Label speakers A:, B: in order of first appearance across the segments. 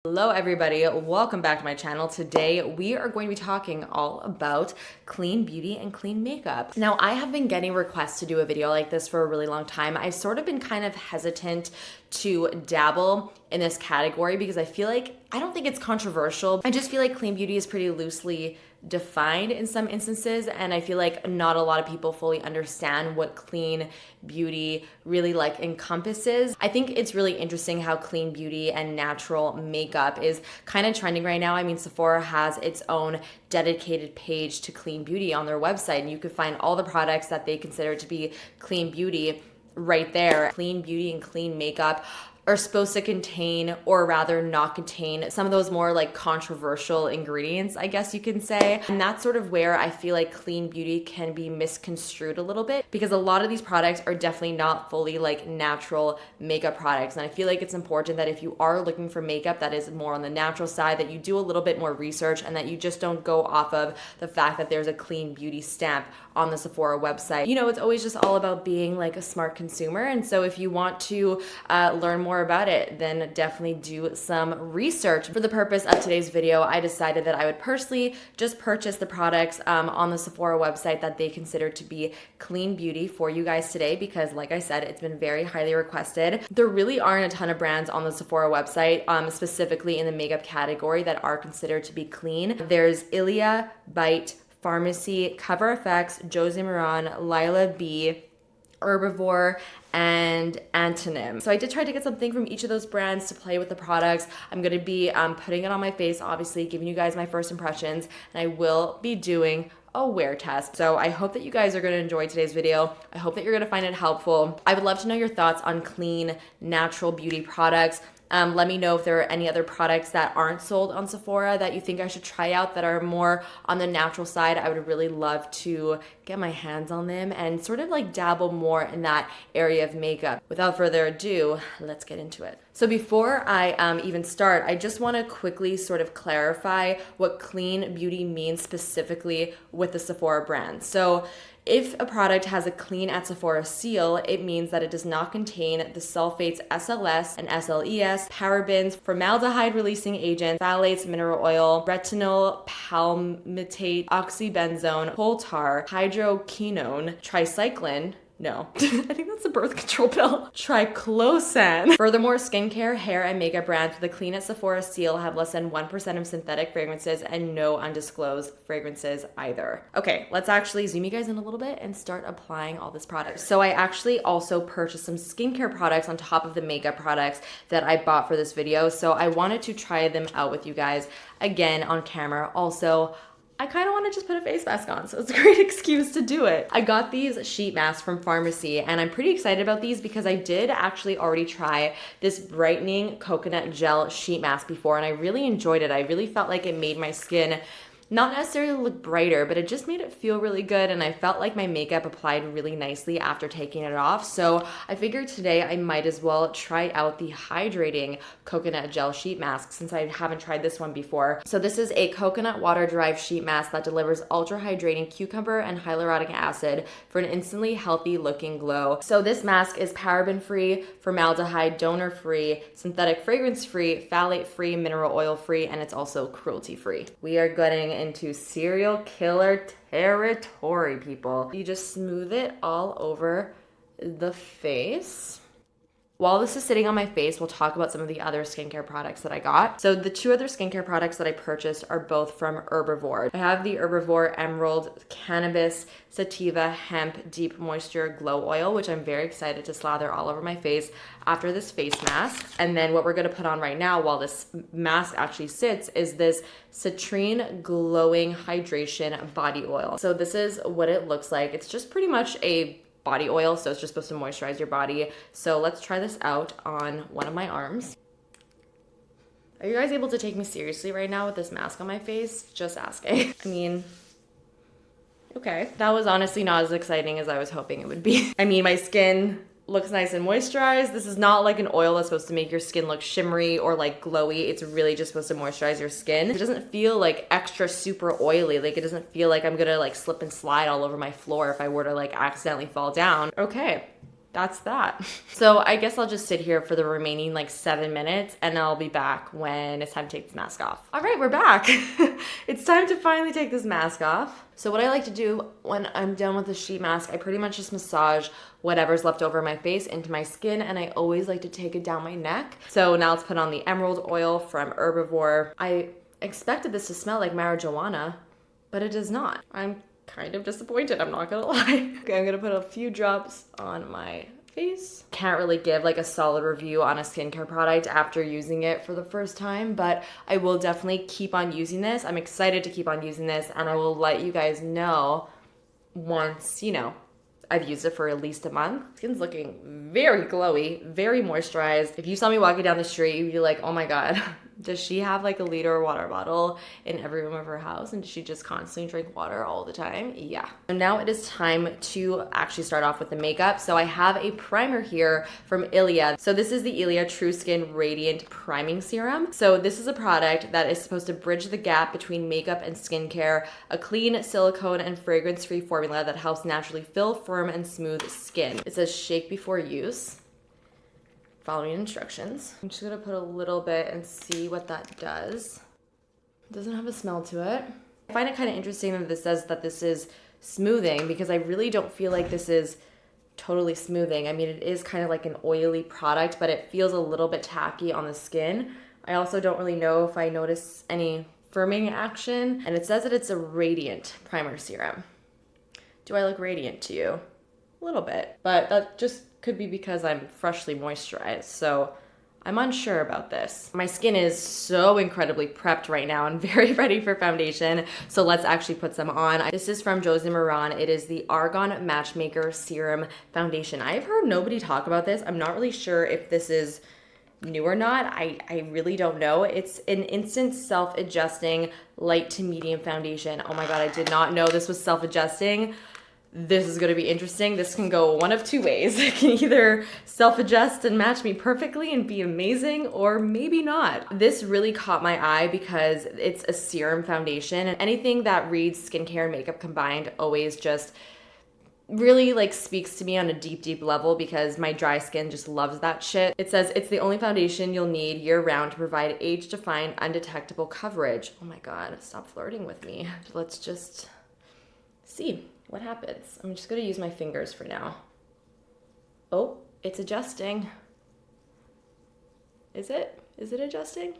A: Hello everybody, welcome back to my channel. Today we are going to be talking all about clean beauty and clean makeup. Now I have been getting requests to do a video like this for a really long time. I've sort of been kind of hesitant to dabble in this category because I don't think it's controversial. I just feel like clean beauty is pretty loosely defined in some instances, and I feel like not a lot of people fully understand what clean beauty really encompasses. I think it's really interesting how clean beauty and natural makeup is kind of trending right now. I mean, Sephora has its own dedicated page to clean beauty on their website, and you could find all the products that they consider to be clean beauty right there. Clean beauty and clean makeup are supposed to contain, or rather not contain, some of those more controversial ingredients, I guess you can say. And that's sort of where I feel like clean beauty can be misconstrued a little bit, because a lot of these products are definitely not fully natural makeup products. And I feel like it's important that if you are looking for makeup that is more on the natural side, that you do a little bit more research and that you just don't go off of the fact that there's a clean beauty stamp on the Sephora website. You know, it's always just all about being a smart consumer. And so if you want to learn more about it, then definitely do some research. For the purpose of today's video, I decided that I would personally just purchase the products on the Sephora website that they consider to be clean beauty for you guys today, because like I said, it's been very highly requested. There really aren't a ton of brands on the Sephora website, specifically in the makeup category, that are considered to be clean. There's Ilia, Bite, Pharmacy, Cover FX, Josie Maran, Lila B, Herbivore, and Antonym. So I did try to get something from each of those brands to play with the products. I'm going to be putting it on my face, obviously giving you guys my first impressions, and I will be doing a wear test. So I hope that you guys are going to enjoy today's video. I hope that you're going to find it helpful. I would love to know your thoughts on clean, natural beauty products. Let me know if there are any other products that aren't sold on Sephora that you think I should try out that are more on the natural side. I would really love to get my hands on them and sort of dabble more in that area of makeup. Without further ado, let's get into it. So before I even start, I just want to quickly sort of clarify what clean beauty means specifically with the Sephora brand. So if a product has a Clean at Sephora seal, it means that it does not contain the sulfates SLS and SLES, parabens, formaldehyde-releasing agents, phthalates, mineral oil, retinol, palmitate, oxybenzone, coal tar, hydroquinone, tricycline. No, I think that's a birth control pill. Triclosan. Furthermore, skincare, hair, and makeup brands with the Clean at Sephora seal have less than 1% of synthetic fragrances and no undisclosed fragrances either. Okay, let's actually zoom you guys in a little bit and start applying all this product. So I actually also purchased some skincare products on top of the makeup products that I bought for this video. So I wanted to try them out with you guys again on camera. Also, I kind of want to just put a face mask on, so it's a great excuse to do it. I got these sheet masks from Pharmacy, and I'm pretty excited about these because I did actually already try this brightening coconut gel sheet mask before, and I really enjoyed it. I really felt like it made my skin not necessarily look brighter, but it just made it feel really good, and I felt like my makeup applied really nicely after taking it off. So I figured today I might as well try out the hydrating coconut gel sheet mask since I haven't tried this one before. So this is a coconut water-derived sheet mask that delivers ultra-hydrating cucumber and hyaluronic acid for an instantly healthy looking glow. So this mask is paraben-free, formaldehyde, donor-free, synthetic fragrance-free, phthalate-free, mineral oil-free, and it's also cruelty-free. We are getting into serial killer territory, people. You just smooth it all over the face. While this is sitting on my face, we'll talk about some of the other skincare products that I got. So the two other skincare products that I purchased are both from Herbivore. I have the Herbivore Emerald Cannabis Sativa Hemp Deep Moisture Glow Oil, which I'm very excited to slather all over my face after this face mask. And then what we're gonna put on right now while this mask actually sits is this Citrine Glowing Hydration Body Oil. So this is what it looks like. It's just pretty much a body oil, so it's just supposed to moisturize your body. So let's try this out on one of my arms. Are you guys able to take me seriously right now with this mask on my face? Just asking. I mean, okay. That was honestly not as exciting as I was hoping it would be. I mean, my skin looks nice and moisturized. This is not like an oil that's supposed to make your skin look shimmery or glowy. It's really just supposed to moisturize your skin. It doesn't feel extra super oily. It doesn't feel like I'm gonna slip and slide all over my floor if I were to accidentally fall down. Okay. that's that. So I guess I'll just sit here for the remaining like 7 minutes and I'll be back when it's time to take this mask off. All right, we're back. It's time to finally take this mask off. So what I like to do when I'm done with the sheet mask, I pretty much just massage whatever's left over my face into my skin, and I always like to take it down my neck. So now let's put on the emerald oil from Herbivore. I expected this to smell like marijuana, but it does not. I'm kind of disappointed, I'm not gonna lie. Okay, I'm gonna put a few drops on my face. Can't really give like a solid review on a skincare product after using it for the first time, but I will definitely keep on using this. I'm excited to keep on using this, and I will let you guys know once, you know, I've used it for at least a month. Skin's looking very glowy, very moisturized. If you saw me walking down the street, you'd be like, oh my God, does she have like a liter water bottle in every room of her house? And does she just constantly drink water all the time? Yeah. So now it is time to actually start off with the makeup. So I have a primer here from Ilia. So this is the Ilia True Skin Radiant Priming Serum. So this is a product that is supposed to bridge the gap between makeup and skincare, a clean, silicone, and fragrance-free formula that helps naturally fill firm and smooth skin. It says shake before use. Following instructions. I'm just gonna put a little bit and see what that does. It doesn't have a smell to it. I find it kind of interesting that this says that this is smoothing, because I really don't feel like this is totally smoothing. I mean, it is kind of like an oily product, but it feels a little bit tacky on the skin. I also don't really know if I notice any firming action, and it says that it's a radiant primer serum. Do I look radiant to you? A little bit, but that just could be because I'm freshly moisturized, so I'm unsure about this. My skin is so incredibly prepped right now and very ready for foundation, so let's actually put some on. This is from Jose Moran. It is the Argan Matchmaker Serum Foundation. I've heard nobody talk about this. I'm not really sure if this is new or not. I really don't know. It's an instant self-adjusting light to medium foundation. Oh my God, I did not know this was self-adjusting. This is gonna be interesting. This can go one of two ways. It can either self-adjust and match me perfectly and be amazing, or maybe not. This really caught my eye because it's a serum foundation, and anything that reads skincare and makeup combined always just really like speaks to me on a deep, deep level, because my dry skin just loves that shit. It says it's the only foundation you'll need year-round to provide age-defined, undetectable coverage. Oh my God, stop flirting with me. Let's just see what happens. I'm just gonna use my fingers for now. Oh, it's adjusting. Is it? Is it adjusting?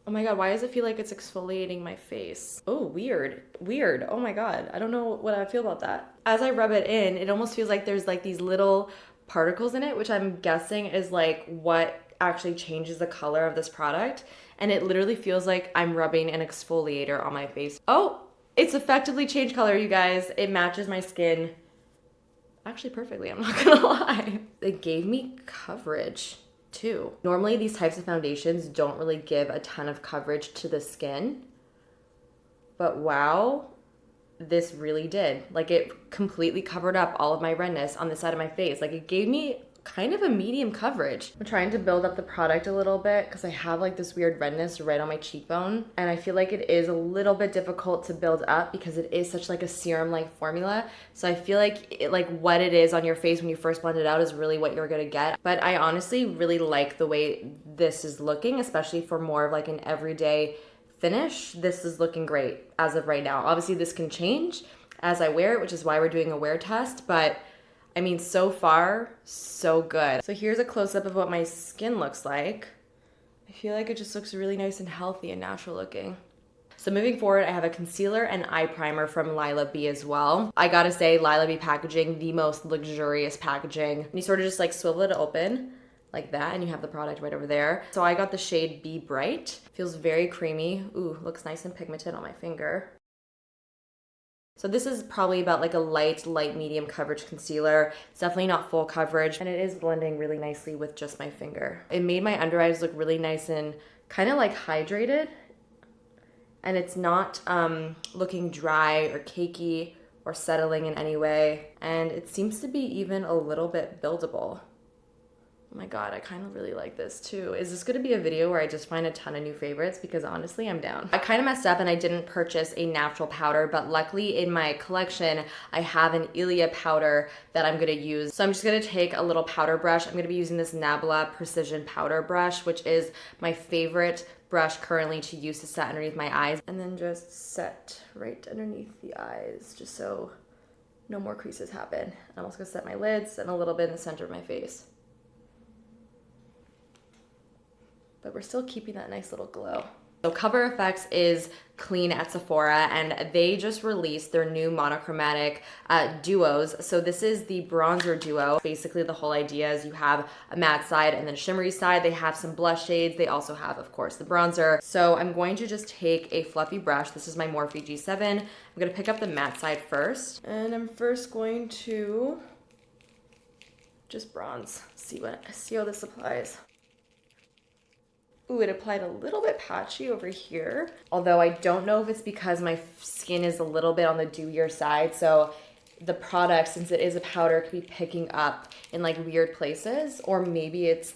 A: Oh my God, why does it feel like it's exfoliating my face? Oh, weird, weird. Oh my God, I don't know what I feel about that. As I rub it in, it almost feels like there's like these little particles in it, which I'm guessing is like what actually changes the color of this product. And it literally feels like I'm rubbing an exfoliator on my face. Oh, it's effectively changed color, you guys. It matches my skin actually perfectly, I'm not gonna lie. It gave me coverage too. Normally these types of foundations don't really give a ton of coverage to the skin, but wow, this really did. Like, it completely covered up all of my redness on the side of my face. Like, it gave me kind of a medium coverage. I'm trying to build up the product a little bit because I have like this weird redness right on my cheekbone, and I feel like it is a little bit difficult to build up because it is such like a serum like formula. So I feel like what it is on your face when you first blend it out is really what you're gonna get. But I honestly really like the way this is looking, especially for more of like an everyday finish. This is looking great as of right now. Obviously this can change as I wear it, which is why we're doing a wear test, but I mean, so far, so good. So here's a close-up of what my skin looks like. I feel like it just looks really nice and healthy and natural looking. So moving forward, I have a concealer and eye primer from Lila B as well. I gotta say, Lila B packaging, the most luxurious packaging. And you sort of just like swivel it open like that, and you have the product right over there. So I got the shade Be Bright. Feels very creamy. Ooh, looks nice and pigmented on my finger. So this is probably about like a light medium coverage concealer. It's definitely not full coverage, and it is blending really nicely with just my finger. It made my under eyes look really nice and kind of like hydrated, and it's not looking dry or cakey or settling in any way, and it seems to be even a little bit buildable. Oh my God, I kind of really like this too. Is this gonna be a video where I just find a ton of new favorites? Because honestly, I'm down. I kind of messed up and I didn't purchase a natural powder, but luckily in my collection, I have an Ilia powder that I'm gonna use. So I'm just gonna take a little powder brush. I'm gonna be using this Nabla Precision Powder Brush, which is my favorite brush currently to use to set underneath my eyes. And then just set right underneath the eyes, just so no more creases happen. I'm also gonna set my lids and a little bit in the center of my face. But we're still keeping that nice little glow. So Cover FX is clean at Sephora, and they just released their new monochromatic duos. So this is the bronzer duo. Basically the whole idea is you have a matte side and then a shimmery side. They have some blush shades. They also have, of course, the bronzer. So I'm going to just take a fluffy brush. This is my Morphe G7. I'm gonna pick up the matte side first. And I'm first going to just bronze. See how this applies. Ooh, it applied a little bit patchy over here. Although I don't know if it's because my skin is a little bit on the dewier side. So the product, since it is a powder, could be picking up in like weird places. Or maybe it's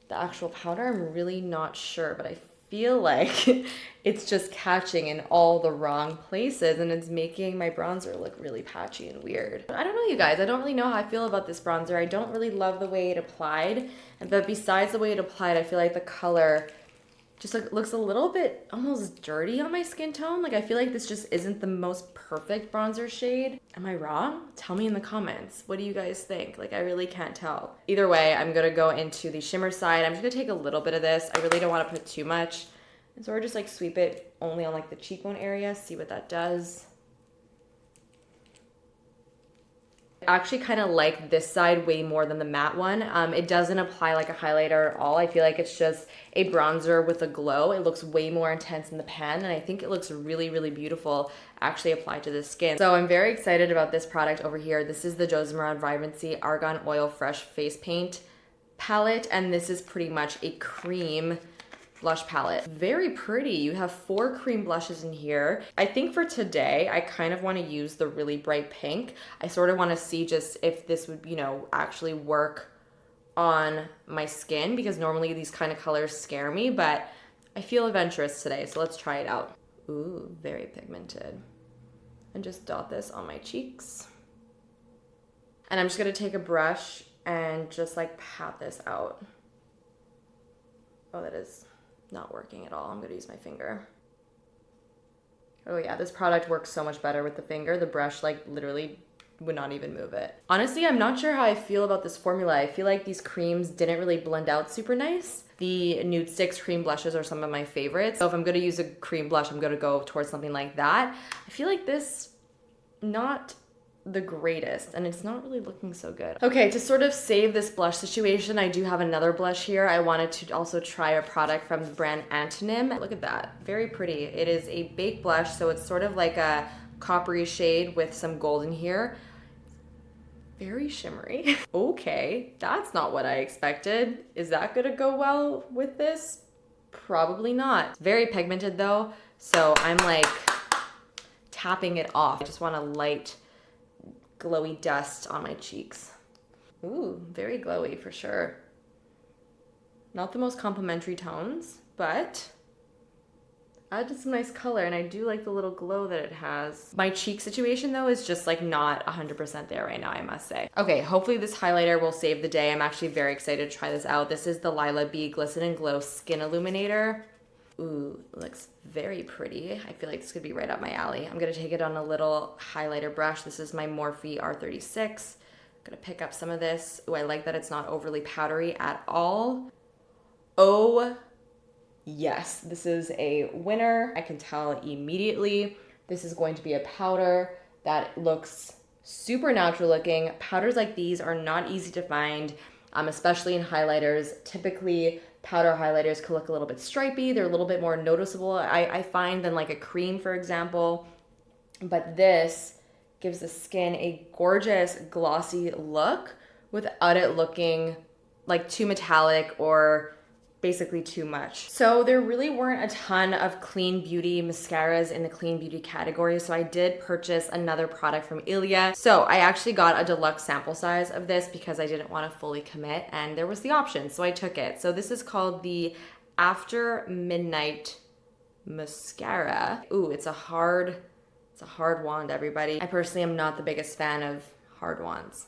A: the actual powder. I'm really not sure, but I feel like it's just catching in all the wrong places and it's making my bronzer look really patchy and weird. I don't know, you guys. I don't really know how I feel about this bronzer. I don't really love the way it applied. But besides the way it applied, I feel like the color just looks a little bit almost dirty on my skin tone. Like I feel like this just isn't the most perfect bronzer shade. Am I wrong? Tell me in the comments. What do you guys think? Like I really can't tell. Either way, I'm gonna go into the shimmer side. I'm just gonna take a little bit of this. I really don't wanna put too much. And so we're just like sweep it only on like the cheekbone area, see what that does. I actually kind of like this side way more than the matte one. It doesn't apply like a highlighter at all. I feel like it's just a bronzer with a glow. It looks way more intense in the pan, and I think it looks really, really beautiful actually applied to the skin. So I'm very excited about this product over here. This is the Josephine Vibrancy Argan Oil Fresh Face Paint palette, and this is pretty much a cream blush palette. Very pretty. You have 4 cream blushes in here. I think for today, I kind of want to use the really bright pink. I sort of want to see just if this would, you know, actually work on my skin, because normally these kind of colors scare me, but I feel adventurous today, so let's try it out. Ooh, very pigmented. And just dot this on my cheeks. And I'm just gonna take a brush and just like pat this out. Oh, that is not working at all. I'm gonna use my finger. Oh yeah, this product works so much better with the finger. The brush like literally would not even move it. Honestly, I'm not sure how I feel about this formula. I feel like these creams didn't really blend out super nice. The Nude Sticks cream blushes are some of my favorites. So if I'm gonna use a cream blush, I'm gonna go towards something like that. I feel like this, not the greatest, and it's not really looking so good. Okay, to sort of save this blush situation, I do have another blush here. I wanted to also try a product from the brand Antonym. Look at that, very pretty. It is a baked blush, so it's sort of like a coppery shade with some gold in here. Very shimmery. Okay, that's not what I expected. Is that gonna go well with this? Probably not. Very pigmented though, so I'm like tapping it off. I just want a light glowy dust on my cheeks. Ooh, very glowy for sure. Not the most complimentary tones, but added some nice color, and I do like the little glow that it has. My cheek situation though is just like not 100% there right now, I must say. Okay, hopefully this highlighter will save the day. I'm actually very excited to try this out. This is the Lila B Glisten and Glow Skin Illuminator. Ooh, looks very pretty. I feel like this could be right up my alley. I'm gonna take it on a little highlighter brush. This is my Morphe R36. I'm gonna pick up some of this. Ooh, I like that it's not overly powdery at all. Oh, yes, this is a winner. I can tell immediately. This is going to be a powder that looks super natural looking. Powders like these are not easy to find, especially in highlighters. Typically, powder highlighters can look a little bit stripy. They're a little bit more noticeable, I find, than like a cream, for example. But this gives the skin a gorgeous glossy look without it looking like too metallic or basically too much. So there really weren't a ton of clean beauty mascaras in the clean beauty category, so I did purchase another product from Ilia. So I actually got a deluxe sample size of this because I didn't want to fully commit, and there was the option, so I took it. So this is called the After Midnight Mascara. Ooh, it's a hard wand, everybody. I personally am not the biggest fan of hard wands.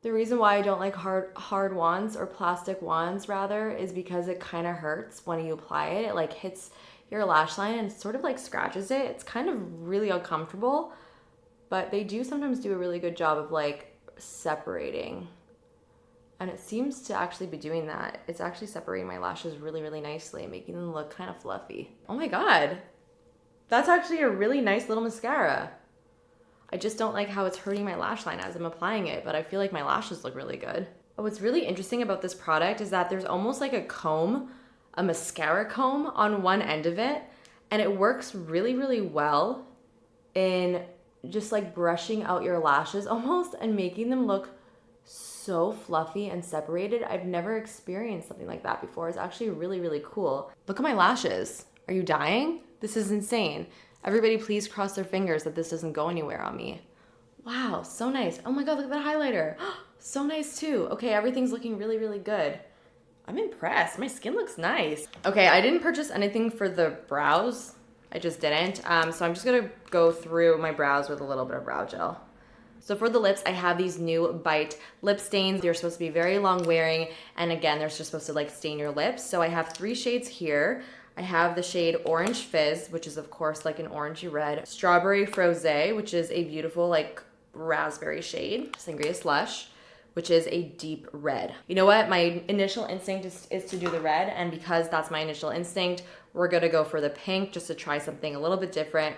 A: The reason why I don't like hard wands, or plastic wands rather, is because it kind of hurts when you apply it. It like hits your lash line and sort of like scratches it. It's kind of really uncomfortable, but they do sometimes do a really good job of like separating. And it seems to actually be doing that. It's actually separating my lashes really, really nicely, making them look kind of fluffy. Oh my God, that's actually a really nice little mascara. I just don't like how it's hurting my lash line as I'm applying it, but I feel like my lashes look really good. What's really interesting about this product is that there's almost like a comb, a mascara comb on one end of it, and it works really, really well in just like brushing out your lashes almost and making them look so fluffy and separated. I've never experienced something like that before. It's actually really, really cool. Look at my lashes. Are you dying? This is insane. Everybody please cross their fingers that this doesn't go anywhere on me. Wow, so nice. Oh my God, look at that highlighter. So nice too. Okay, everything's looking really, really good. I'm impressed. My skin looks nice. Okay, I didn't purchase anything for the brows. I just didn't. So I'm just gonna go through my brows with a little bit of brow gel. So for the lips, I have these new Bite lip stains. They're supposed to be very long wearing, and again, they're just supposed to like stain your lips. So I have 3 shades here. I have the shade Orange Fizz, which is of course like an orangey red. Strawberry Frosé, which is a beautiful like raspberry shade. Sangria Slush, which is a deep red. You know what? My initial instinct is to do the red, and because that's my initial instinct, we're gonna go for the pink just to try something a little bit different.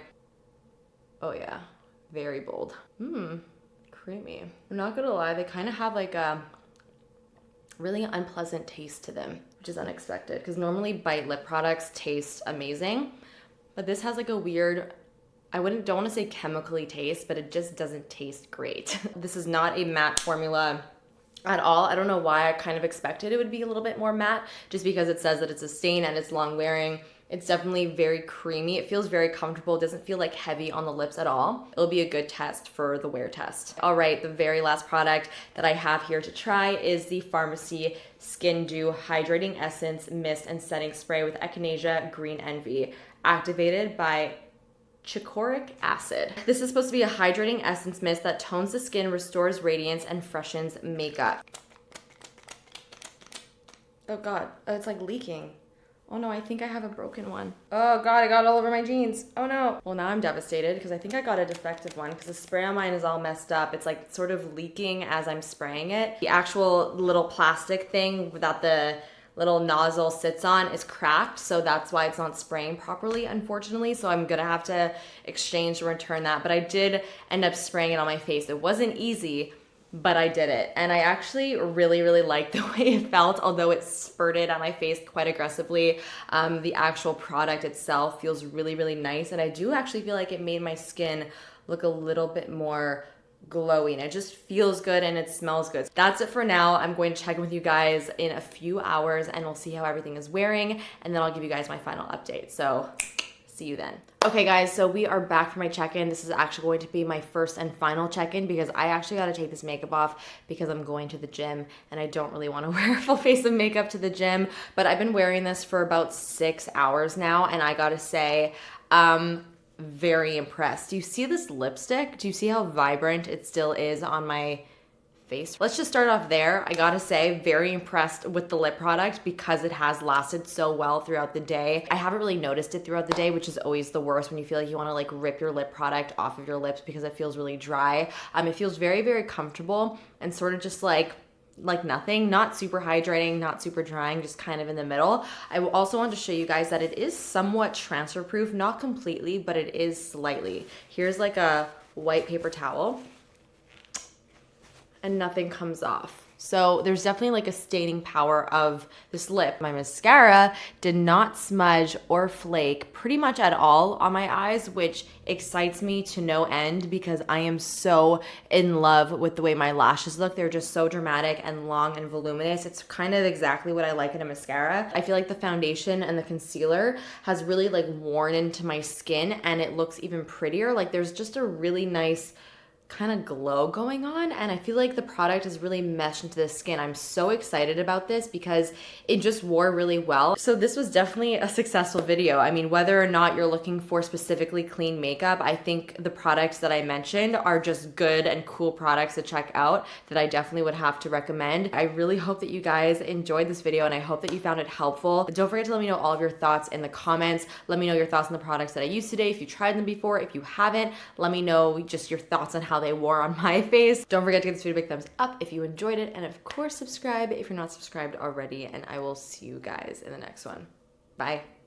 A: Oh yeah, very bold. Creamy. I'm not gonna lie, they kind of have like a really unpleasant taste to them, which is unexpected because normally Bite lip products taste amazing, but this has like a weird, don't want to say chemically taste, but it just doesn't taste great. This is not a matte formula at all. I don't know why I kind of expected it would be a little bit more matte, just because it says that it's a stain and it's long wearing. It's definitely very creamy. It feels very comfortable. It doesn't feel like heavy on the lips at all. It'll be a good test for the wear test. All right, the very last product that I have here to try is the Pharmacy Skin Dew Hydrating Essence Mist and Setting Spray with Echinacea Green Envy, activated by chicoraic acid. This is supposed to be a hydrating essence mist that tones the skin, restores radiance, and freshens makeup. Oh God, it's like leaking. Oh no, I think I have a broken one. Oh God, I got it all over my jeans. Oh no. Well, now I'm devastated because I think I got a defective one because the spray on mine is all messed up. It's like sort of leaking as I'm spraying it. The actual little plastic thing that the little nozzle sits on is cracked, so that's why it's not spraying properly, unfortunately. So I'm gonna have to exchange and return that. But I did end up spraying it on my face. It wasn't easy, but I did it. And I actually really, really liked the way it felt, although it spurted on my face quite aggressively. The actual product itself feels really, really nice. And I do actually feel like it made my skin look a little bit more glowing. It just feels good and it smells good. That's it for now. I'm going to check in with you guys in a few hours and we'll see how everything is wearing. And then I'll give you guys my final update. So see you then. Okay guys, so we are back for my check-in. This is actually going to be my first and final check-in because I actually got to take this makeup off because I'm going to the gym and I don't really want to wear a full face of makeup to the gym. But I've been wearing this for about 6 hours now and I gotta say, very impressed. Do you see this lipstick? Do you see how vibrant it still is on my face? Let's just start off there. I gotta say, very impressed with the lip product because it has lasted so well throughout the day. I haven't really noticed it throughout the day, which is always the worst when you feel like you wanna like rip your lip product off of your lips because it feels really dry. It feels very, very comfortable and sort of just like nothing, not super hydrating, not super drying, just kind of in the middle. I also want to show you guys that it is somewhat transfer proof, not completely, but it is slightly. Here's like a white paper towel and nothing comes off. So there's definitely like a staining power of this lip. My mascara did not smudge or flake pretty much at all on my eyes, which excites me to no end because I am so in love with the way my lashes look. They're just so dramatic and long and voluminous. It's kind of exactly what I like in a mascara. I feel like the foundation and the concealer has really like worn into my skin and it looks even prettier. Like there's just a really nice kind of glow going on, and I feel like the product is really meshed into the skin. I'm so excited about this because it just wore really well. So this was definitely a successful video. I mean, whether or not you're looking for specifically clean makeup, I think the products that I mentioned are just good and cool products to check out that I definitely would have to recommend. I really hope that you guys enjoyed this video and I hope that you found it helpful. Don't forget to let me know all of your thoughts in the comments. Let me know your thoughts on the products that I used today. If you tried them before, if you haven't, let me know just your thoughts on how they wore on my face. Don't forget to give this video a big thumbs up if you enjoyed it, and of course subscribe if you're not subscribed already, and I will see you guys in the next one. Bye.